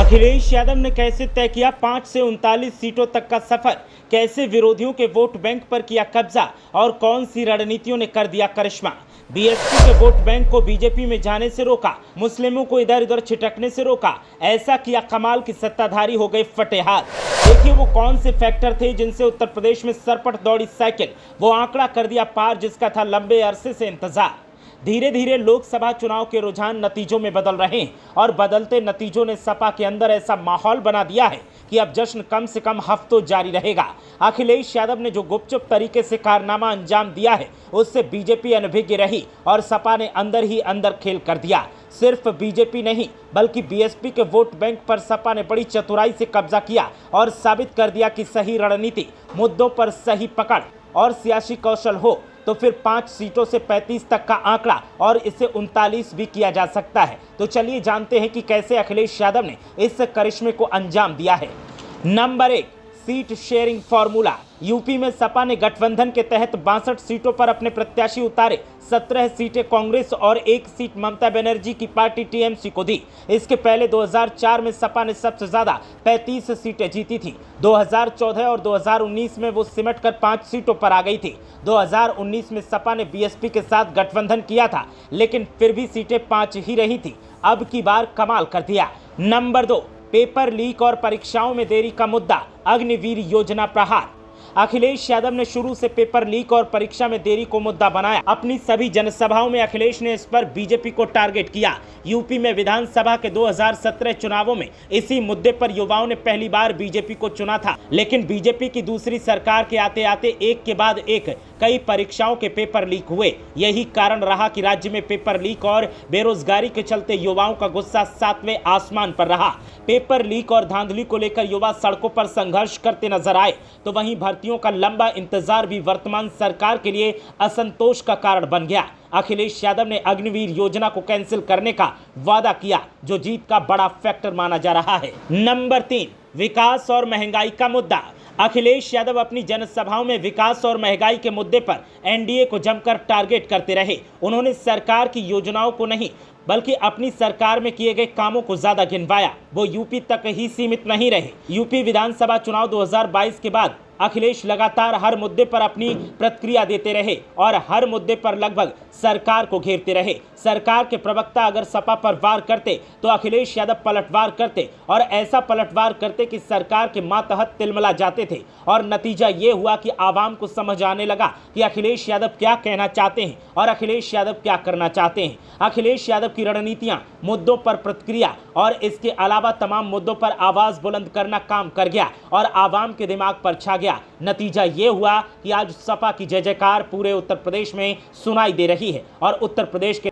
अखिलेश यादव ने कैसे तय किया 5 से 39 सीटों तक का सफर, कैसे विरोधियों के वोट बैंक पर किया कब्जा और कौन सी रणनीतियों ने कर दिया करिश्मा। बीएसपी के वोट बैंक को बीजेपी में जाने से रोका, मुस्लिमों को इधर उधर छिटकने से रोका, ऐसा किया कमाल की सत्ताधारी हो गए फटेहाल। देखिए वो कौन से फैक्टर थे जिनसे उत्तर प्रदेश में सरपट दौड़ी साइकिल, वो आंकड़ा कर दिया पार जिसका था लंबे अरसे से इंतजार। धीरे धीरे लोकसभा चुनाव के रुझान नतीजों में बदल रहे हैं और बदलते नतीजों ने सपा के अंदर ऐसा माहौल बना दिया है कि अब जश्न कम से कम हफ्तों जारी रहेगा। अखिलेश यादव ने जो गुपचुप तरीके से कारनामा अंजाम दिया है उससे बीजेपी अनभिज्ञ रही और सपा ने अंदर ही अंदर खेल कर दिया। सिर्फ बीजेपी नहीं बल्कि बीएसपी के वोट बैंक पर सपा ने बड़ी चतुराई से कब्जा किया और साबित कर दिया कि सही रणनीति, मुद्दों पर सही पकड़ और सियासी कौशल हो तो फिर 5 सीटों से 35 तक का आंकड़ा और इसे 39 भी किया जा सकता है। तो चलिए जानते हैं कि कैसे अखिलेश यादव ने इस करिश्मे को अंजाम दिया है। Number 1, seat sharing formula. UP में सपा ने गठबंधन के तहत 62 सीटों पर अपने प्रत्याशी उतारे। 17 सीटें कांग्रेस और 1 सीट ममता बनर्जी की पार्टी टीएमसी को दी। इसके पहले 2004 में सपा ने सबसे ज्यादा 35 सीटें जीती थी। 2014 और 2019 में वो सिमट कर 5 सीटों पर आ गई थी। 2019 में सपा ने बीएसपी के साथ गठबंधन किया था लेकिन फिर भी सीटें 5 ही रही थी। अब की बार कमाल कर दिया। नंबर 2, पेपर लीक और परीक्षाओं में देरी का मुद्दा, अग्निवीर योजना प्रहार। अखिलेश यादव ने शुरू से पेपर लीक और परीक्षा में देरी को मुद्दा बनाया। अपनी सभी जनसभाओं में अखिलेश ने इस पर बीजेपी को टारगेट किया। यूपी में विधानसभा के 2017 चुनावों में इसी मुद्दे पर युवाओं ने पहली बार बीजेपी को चुना था, लेकिन बीजेपी की दूसरी सरकार के आते आते एक के बाद एक कई परीक्षाओं के पेपर लीक हुए। यही कारण रहा कि राज्य में पेपर लीक और बेरोजगारी के चलते युवाओं का गुस्सा 7वें आसमान पर रहा। पेपर लीक और धांधली को लेकर युवा सड़कों पर संघर्ष करते नजर आए, तो वहीं भर्तियों का लंबा इंतजार भी वर्तमान सरकार के लिए असंतोष का कारण बन गया। अखिलेश यादव ने अग्निवीर योजना को कैंसिल करने का वादा किया, जो जीत का बड़ा फैक्टर माना जा रहा है। नंबर 3, विकास और महंगाई का मुद्दा। अखिलेश यादव अपनी जनसभाओं में विकास और महंगाई के मुद्दे पर एनडीए को जमकर टारगेट करते रहे। उन्होंने सरकार की योजनाओं को नहीं बल्कि अपनी सरकार में किए गए कामों को ज्यादा गिनवाया। वो यूपी तक ही सीमित नहीं रहे। यूपी विधानसभा चुनाव 2022 के बाद अखिलेश लगातार हर मुद्दे पर अपनी प्रतिक्रिया देते रहे और हर मुद्दे पर लगभग सरकार को घेरते रहे। सरकार के प्रवक्ता अगर सपा पर वार करते तो अखिलेश यादव पलटवार करते और ऐसा पलटवार करते कि सरकार के मातहत तिलमिला जाते थे। और नतीजा ये हुआ कि आवाम को समझ आने लगा कि अखिलेश यादव क्या कहना चाहते हैं और अखिलेश यादव क्या करना चाहते हैं। अखिलेश यादव की रणनीतियां, मुद्दों पर प्रतिक्रिया और इसके अलावा तमाम मुद्दों पर आवाज बुलंद करना काम कर गया और आवाम के दिमाग पर छा गया। नतीजा ये हुआ कि आज सपा की जय जयकार पूरे उत्तर प्रदेश में सुनाई दे रही है और उत्तर प्रदेश के